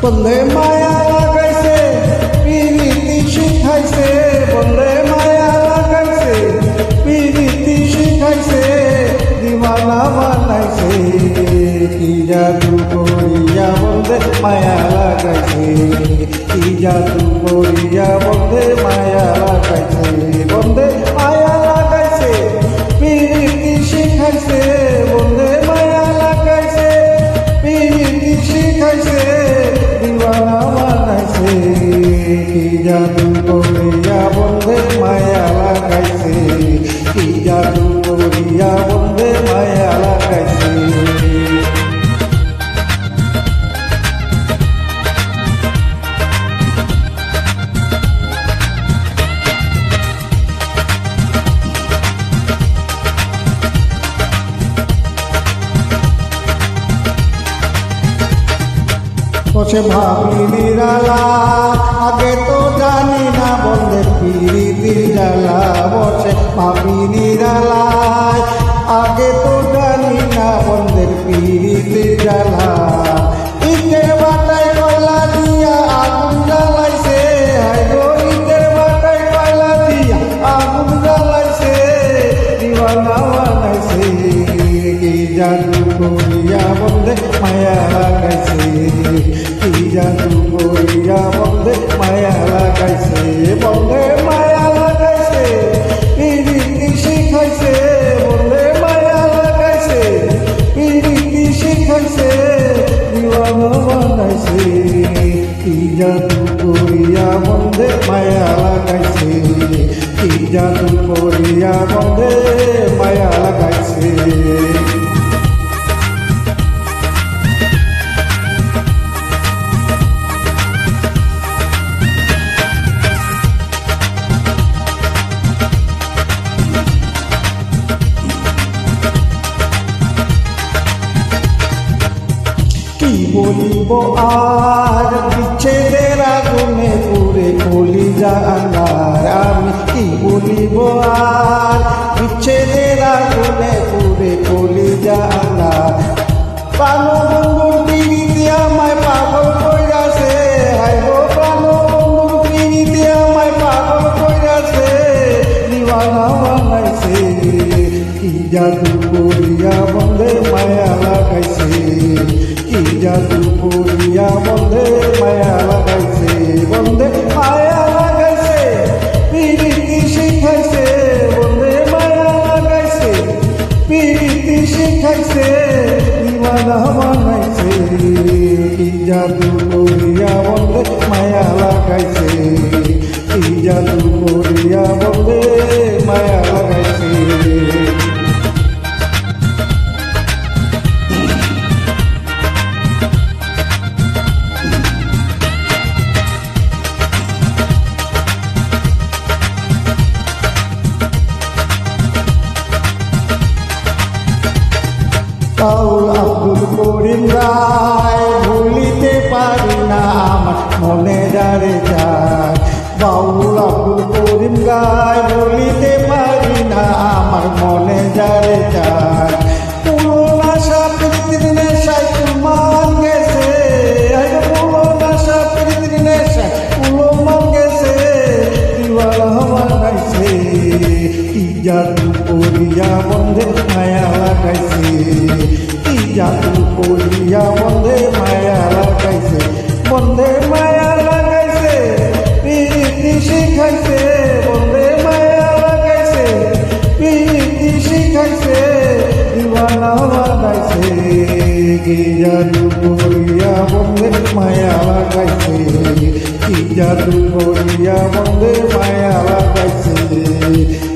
বন্ধে মায়া লাগাইছে পিরিতি শিখাইছে, বন্ধে মায়া লাগাইছে পিরিতি শিখাইছে, দিওয়ানা বানাইছে। কি জাদু করিয়া বন্ধে মায়া লাগাইছে, কি জাদু করিয়া বন্ধে মায়া লাগাইছে, বন্ধে মায়া লাগাইছে পিরিতি শিখাইছে, বন্ধে মায়া লাগাইছে পিরিতি শিখাইছে, দিওয়ানা বানাইছে। কি জাদু করিয়া বন্ধে মায়া লাগাইছে, কি জাদু করিয়া বন্ধে মায়া লাগাইছে। বসে ভাবি নিরালা আগে তো জানি না বন্ধের পিরিতির জ্বালা, বসে ভাবি নিরালা আগে তো জানি না বন্ধের পিরিতির জ্বালা। ইটের বাটায় কয়লা দিয়া আগুন জ্বালাইছে, হাইগো ইটের বাটায় কয়লা দিয়া আগুন জ্বালাইছে, দিওয়ানা বানাইছে। কি জাদু করিয়া বন্ধে মায়া লাগাইছে, কি জাদু করিয়া বন্ধে মায়া লাগাইছে, বন্ধে মায়া লাগাইছে পিরিতি শিখাইছে, বন্ধে মায়া লাগাইছে পিরিতি শিখাইছে, দিওয়ানা বানাইছে। কি জাদু করিয়া বন্ধে মায়া লাগাইছে, কি জাদু করিয়া বন্ধে মায়া লাগাইছে। কি বলিব আর বিচ্ছেদের আগুনে পুরে কলিজা আঙ্গার, আমি কি বলিব আর বিচ্ছেদের আগুনে পুরে কলিজা আঙ্গার। প্রাণবন্ধুর পিরিতি আমায় পাগল কইরাছে, হাইগো প্রাণবন্ধুর পিরিতি আমায় পাগল কইরাছে, দিওয়ানা বানাইছে। কি জাদু করিয়া বন্ধে মায়া লাগাইছে, কি জাদু করিয়া বন্ধে মায়া লাগাইছে, বন্ধে মায়া লাগাইছে পিরিতি শিখাইছে, বন্ধে মায়া লাগাইছে পিরিতি শিখাইছে, দিওয়ানা বানাইছে। কি জাদু করিয়া বন্ধে মায়া লাগাইছে, কি জাদু করিয়া বন্ধে মায়া লাগাইছে। বাউল আব্দুল করিম রায় ভুলিতে পারি না আমার মনে যারে যায়, বাউল আব্দুল করিম রায় ভুলিতে পারি না আমার মনে যারে যায়। পুরোনো সাপ্রীতির নেশায় কুলমান গেছে, পুরোনো সাপ্রীতির নেশায় কুলমান গেছে, দিওয়ানা বানাইছে। কি জাদু করিয়া বন্ধে মায়া লাগাইছে, কি জাদু করিয়া বন্ধে মায়া লাগাইছে, বন্ধে মায়া লাগাইছে পিরিতি শিখাইছে, বন্ধে মায়া লাগাইছে পিরিতি শিখাইছে, দিওয়ানা বানাইছে। কি জাদু করিয়া বন্ধে মায়া লাগাইছে, কি জাদু করিয়া বন্ধে মায়া লাগাইছে,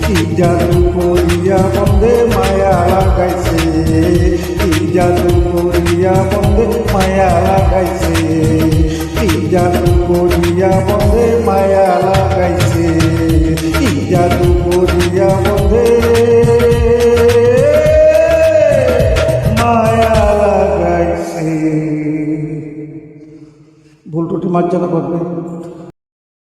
কি জাদু করিয়া বন্ধে মায়া লাগাইছে, কি জাদু করিয়া বন্ধে মায়া লাগাইছে, কি জাদু করিয়া বন্ধে মায়া লাগাইছে, কি জাদু করিয়া বন্ধে মায়া লাগাইছে। ভুল ত্রুটি মার্জনা করবে।